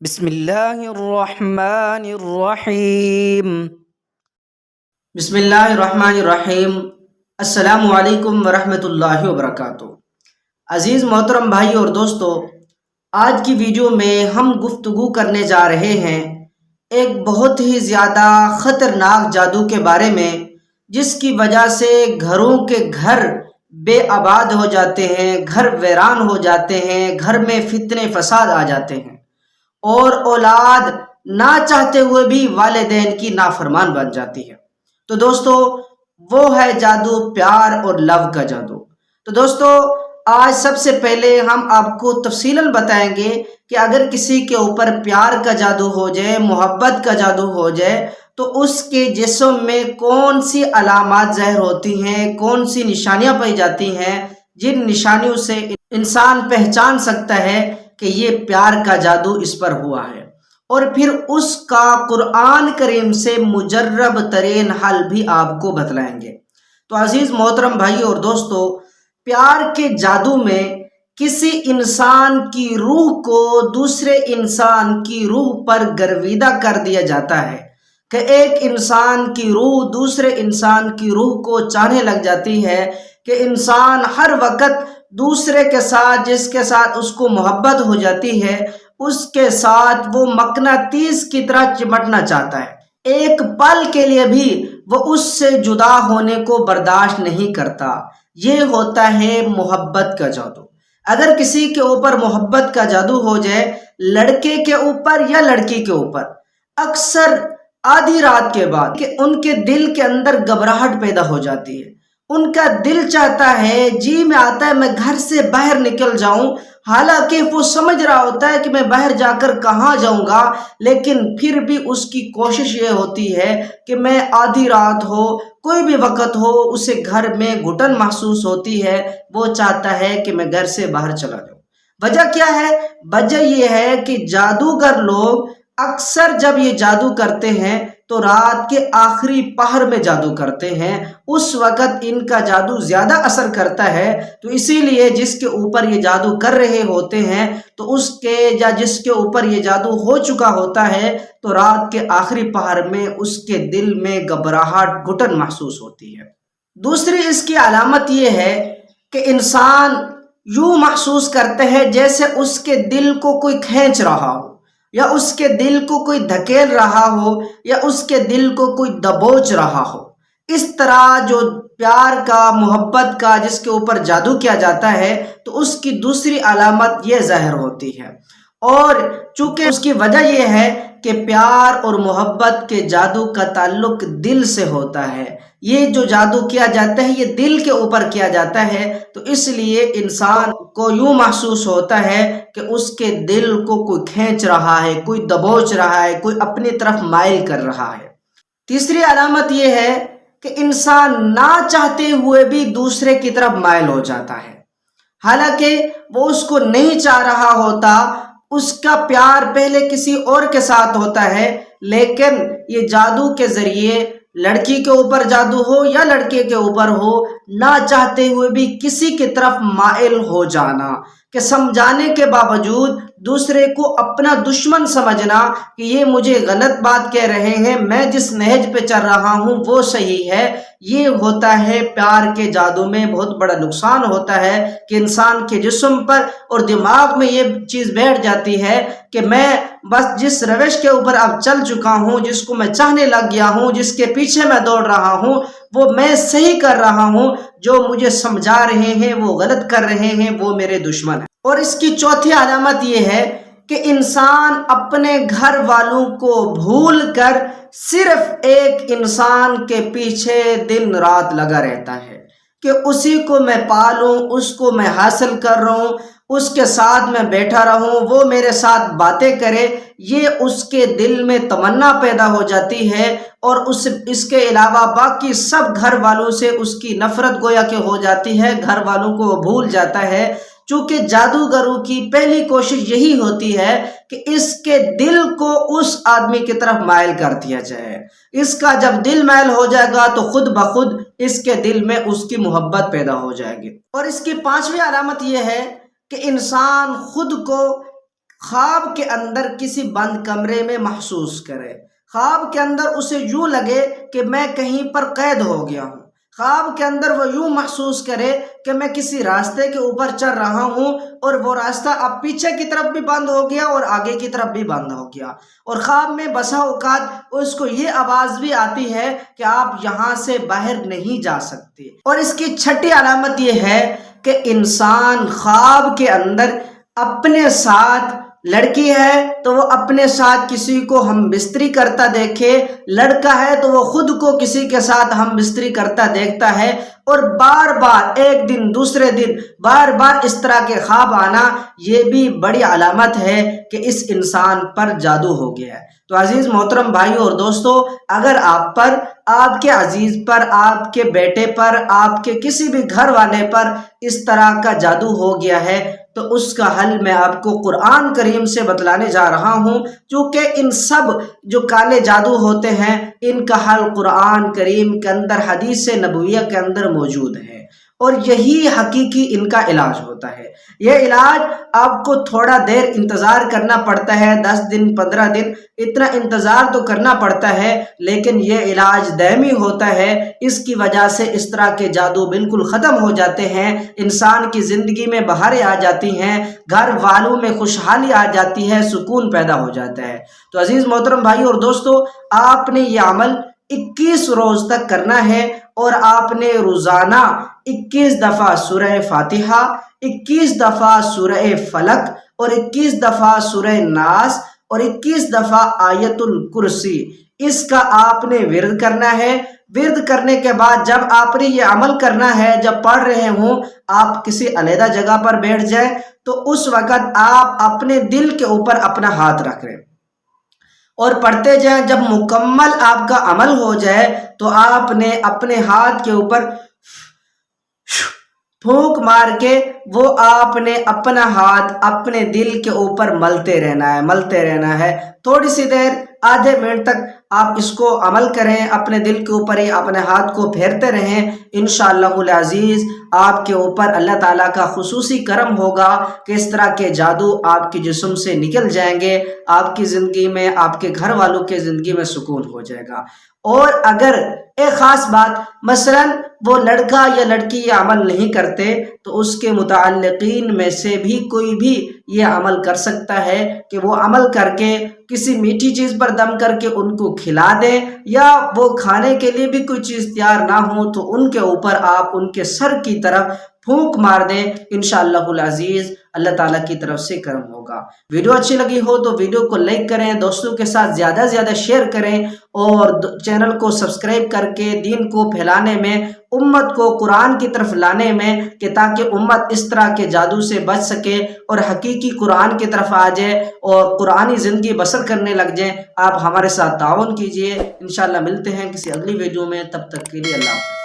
بسم اللہ الرحمن الرحیم۔ بسم اللہ الرحمن الرحیم۔ السلام علیکم ورحمۃ اللہ وبرکاتہ۔ عزیز محترم بھائی اور دوستو، آج کی ویڈیو میں ہم گفتگو کرنے جا رہے ہیں ایک بہت ہی زیادہ خطرناک جادو کے بارے میں، جس کی وجہ سے گھروں کے گھر بے آباد ہو جاتے ہیں، گھر ویران ہو جاتے ہیں، گھر میں فتنے فساد آ جاتے ہیں اور اولاد نہ چاہتے ہوئے بھی والدین کی نافرمان بن جاتی ہے۔ تو دوستو، وہ ہے جادو پیار اور لو کا جادو۔ تو دوستو، آج سب سے پہلے ہم آپ کو تفصیلاً بتائیں گے کہ اگر کسی کے اوپر پیار کا جادو ہو جائے، محبت کا جادو ہو جائے، تو اس کے جسم میں کون سی علامات ظاہر ہوتی ہیں، کون سی نشانیاں پائی جاتی ہیں، جن نشانیوں سے انسان پہچان سکتا ہے کہ یہ پیار کا جادو اس پر ہوا ہے، اور پھر اس کا قرآن کریم سے مجرب ترین حل بھی آپ کو بتلائیں گے۔ تو عزیز محترم بھائی اور دوستو، پیار کے جادو میں کسی انسان کی روح کو دوسرے انسان کی روح پر گرویدہ کر دیا جاتا ہے، کہ ایک انسان کی روح دوسرے انسان کی روح کو چاہنے لگ جاتی ہے، کہ انسان ہر وقت دوسرے کے ساتھ، جس کے ساتھ اس کو محبت ہو جاتی ہے، اس کے ساتھ وہ مقناطیس کی طرح چمٹنا چاہتا ہے، ایک پل کے لیے بھی وہ اس سے جدا ہونے کو برداشت نہیں کرتا۔ یہ ہوتا ہے محبت کا جادو۔ اگر کسی کے اوپر محبت کا جادو ہو جائے، لڑکے کے اوپر یا لڑکی کے اوپر، اکثر آدھی رات کے بعد کہ ان کے دل کے اندر گھبراہٹ پیدا ہو جاتی ہے، ان کا دل چاہتا ہے، جی میں آتا ہے میں گھر سے باہر نکل جاؤں، حالانکہ وہ سمجھ رہا ہوتا ہے کہ میں باہر جا کر کہاں جاؤں گا، لیکن پھر بھی اس کی کوشش یہ ہوتی ہے کہ میں آدھی رات ہو، کوئی بھی وقت ہو، اسے گھر میں گھٹن محسوس ہوتی ہے، وہ چاہتا ہے کہ میں گھر سے باہر چلا جاؤں۔ وجہ کیا ہے؟ وجہ یہ ہے کہ جادوگر لوگ اکثر جب یہ جادو کرتے ہیں تو رات کے آخری پہر میں جادو کرتے ہیں، اس وقت ان کا جادو زیادہ اثر کرتا ہے۔ تو اسی لیے جس کے اوپر یہ جادو کر رہے ہوتے ہیں، تو اس کے یا جس کے اوپر یہ جادو ہو چکا ہوتا ہے، تو رات کے آخری پہر میں اس کے دل میں گھبراہٹ، گھٹن محسوس ہوتی ہے۔ دوسری اس کی علامت یہ ہے کہ انسان یوں محسوس کرتے ہیں جیسے اس کے دل کو کوئی کھینچ رہا ہو، یا اس کے دل کو کوئی دھکیل رہا ہو، یا اس کے دل کو کوئی دبوچ رہا ہو۔ اس طرح جو پیار کا، محبت کا جس کے اوپر جادو کیا جاتا ہے، تو اس کی دوسری علامت یہ ظاہر ہوتی ہے، اور چونکہ اس کی وجہ یہ ہے کہ پیار اور محبت کے جادو کا تعلق دل سے ہوتا ہے۔ یہ جو جادو کیا جاتا ہے یہ دل کے اوپر کیا جاتا ہے، تو اس لیے انسان کو یوں محسوس ہوتا ہے کہ اس کے دل کو کوئی کھینچ رہا ہے، کوئی دبوچ رہا ہے، کوئی اپنی طرف مائل کر رہا ہے۔ تیسری علامت یہ ہے کہ انسان نہ چاہتے ہوئے بھی دوسرے کی طرف مائل ہو جاتا ہے، حالانکہ وہ اس کو نہیں چاہ رہا ہوتا، اس کا پیار پہلے کسی اور کے ساتھ ہوتا ہے، لیکن یہ جادو کے ذریعے لڑکی کے اوپر جادو ہو یا لڑکے کے اوپر ہو، نہ چاہتے ہوئے بھی کسی کی طرف مائل ہو جانا، کہ سمجھانے کے باوجود دوسرے کو اپنا دشمن سمجھنا کہ یہ مجھے غلط بات کہہ رہے ہیں، میں جس نہج پہ چل رہا ہوں وہ صحیح ہے۔ یہ ہوتا ہے پیار کے جادو میں بہت بڑا نقصان ہوتا ہے، کہ انسان کے جسم پر اور دماغ میں یہ چیز بیٹھ جاتی ہے کہ میں بس جس روش کے اوپر اب چل چکا ہوں، جس کو میں چاہنے لگ گیا ہوں، جس کے پیچھے میں دوڑ رہا ہوں، وہ میں صحیح کر رہا ہوں، جو مجھے سمجھا رہے ہیں وہ غلط کر رہے ہیں، وہ میرے دشمن ہیں۔ اور اس کی چوتھی علامت یہ ہے کہ انسان اپنے گھر والوں کو بھول کر صرف ایک انسان کے پیچھے دن رات لگا رہتا ہے، کہ اسی کو میں پالوں، اس کو میں حاصل کر رہا ہوں، اس کے ساتھ میں بیٹھا رہوں، وہ میرے ساتھ باتیں کرے۔ یہ اس کے دل میں تمنا پیدا ہو جاتی ہے، اور اس کے علاوہ باقی سب گھر والوں سے اس کی نفرت گویا کہ ہو جاتی ہے، گھر والوں کو وہ بھول جاتا ہے۔ چونکہ جادوگروں کی پہلی کوشش یہی ہوتی ہے کہ اس کے دل کو اس آدمی کی طرف مائل کر دیا جائے۔ اس کا جب دل مائل ہو جائے گا تو خود بخود اس کے دل میں اس کی محبت پیدا ہو جائے گی۔ اور اس کی پانچویں علامت یہ ہے کہ انسان خود کو خواب کے اندر کسی بند کمرے میں محسوس کرے، خواب کے اندر اسے یوں لگے کہ میں کہیں پر قید ہو گیا ہوں، خواب کے اندر وہ یوں محسوس کرے کہ میں کسی راستے کے اوپر چل رہا ہوں اور وہ راستہ اب پیچھے کی طرف بھی بند ہو گیا اور آگے کی طرف بھی بند ہو گیا، اور خواب میں بسا اوقات اس کو یہ آواز بھی آتی ہے کہ آپ یہاں سے باہر نہیں جا سکتے۔ اور اس کی چھٹی علامت یہ ہے کہ انسان خواب کے اندر اپنے ساتھ، لڑکی ہے تو وہ اپنے ساتھ کسی کو ہم بستری کرتا دیکھے، لڑکا ہے تو وہ خود کو کسی کے ساتھ ہم بستری کرتا دیکھتا ہے، اور بار بار ایک دن دوسرے دن بار بار اس طرح کے خواب آنا، یہ بھی بڑی علامت ہے کہ اس انسان پر جادو ہو گیا ہے۔ تو عزیز محترم بھائیوں اور دوستو، اگر آپ پر، آپ کے عزیز پر، آپ کے بیٹے پر، آپ کے کسی بھی گھر والے پر اس طرح کا جادو ہو گیا ہے تو اس کا حل میں آپ کو قرآن کریم سے بتلانے جا رہا ہوں، چونکہ ان سب جو کالے جادو ہوتے ہیں ان کا حل قرآن کریم کے اندر، حدیث نبویہ کے اندر موجود ہے، اور یہی حقیقی ان کا علاج ہوتا ہے۔ یہ علاج آپ کو تھوڑا دیر انتظار کرنا پڑتا ہے، 10 دن 15 دن اتنا انتظار تو کرنا پڑتا ہے، لیکن یہ علاج دائمی ہوتا ہے۔ اس کی وجہ سے اس طرح کے جادو بالکل ختم ہو جاتے ہیں، انسان کی زندگی میں بہاریں آ جاتی ہیں، گھر والوں میں خوشحالی آ جاتی ہے، سکون پیدا ہو جاتا ہے۔ تو عزیز محترم بھائیو اور دوستو، آپ نے یہ عمل 21 روز تک کرنا ہے، اور آپ نے روزانہ 21 دفعہ سورہ فاتحہ، 21 دفعہ سورہ فلق، اور 21 دفعہ سورہ ناس، اور 21 دفعہ آیت الکرسی، اس کا آپ نے ورد کرنا ہے۔ ورد کرنے کے بعد جب آپ نے یہ عمل کرنا ہے، جب پڑھ رہے ہوں آپ کسی علیحدہ جگہ پر بیٹھ جائیں تو اس وقت آپ اپنے دل کے اوپر اپنا ہاتھ رکھ رہے اور پڑھتے جائیں۔ جب مکمل آپ کا عمل ہو جائے تو آپ نے اپنے ہاتھ کے اوپر پھونک مار کے وہ آپ نے اپنا ہاتھ اپنے دل کے اوپر ملتے رہنا ہے تھوڑی سی دیر، آدھے منٹ تک آپ اس کو عمل کریں، اپنے دل کے اوپر ہی اپنے ہاتھ کو پھیرتے رہیں۔ انشاءاللہ العزیز آپ کے اوپر اللہ تعالیٰ کا خصوصی کرم ہوگا کہ اس طرح کے جادو آپ کے جسم سے نکل جائیں گے، آپ کی زندگی میں، آپ کے گھر والوں کے زندگی میں سکون ہو جائے گا۔ اور اگر ایک خاص بات، مثلا وہ لڑکا یا لڑکی یہ عمل نہیں کرتے تو اس کے متعلقین میں سے بھی کوئی بھی یہ عمل کر سکتا ہے کہ وہ عمل کر کے کسی میٹھی چیز پر دم کر کے ان کو کھلا دیں، یا وہ کھانے کے لیے بھی کوئی چیز تیار نہ ہو تو ان کے اوپر آپ ان کے سر کی طرف پھونک مار دیں، انشاءاللہ العزیز اللہ تعالیٰ کی طرف سے کرم ہوگا۔ ویڈیو اچھی لگی ہو تو ویڈیو کو لائک کریں، دوستوں کے ساتھ زیادہ سے زیادہ شیئر کریں، اور چینل کو سبسکرائب کر کے دین کو پھیلانے میں، امت کو قرآن کی طرف لانے میں، کہ تاکہ امت اس طرح کے جادو سے بچ سکے اور حقیقی قرآن کی طرف آ جائے اور قرآنی زندگی بسر کرنے لگ جائیں۔ آپ ہمارے ساتھ تعاون کیجئے۔ انشاءاللہ ملتے ہیں کسی اگلی ویڈیو میں، تب تک کے لیے اللہ حافظ۔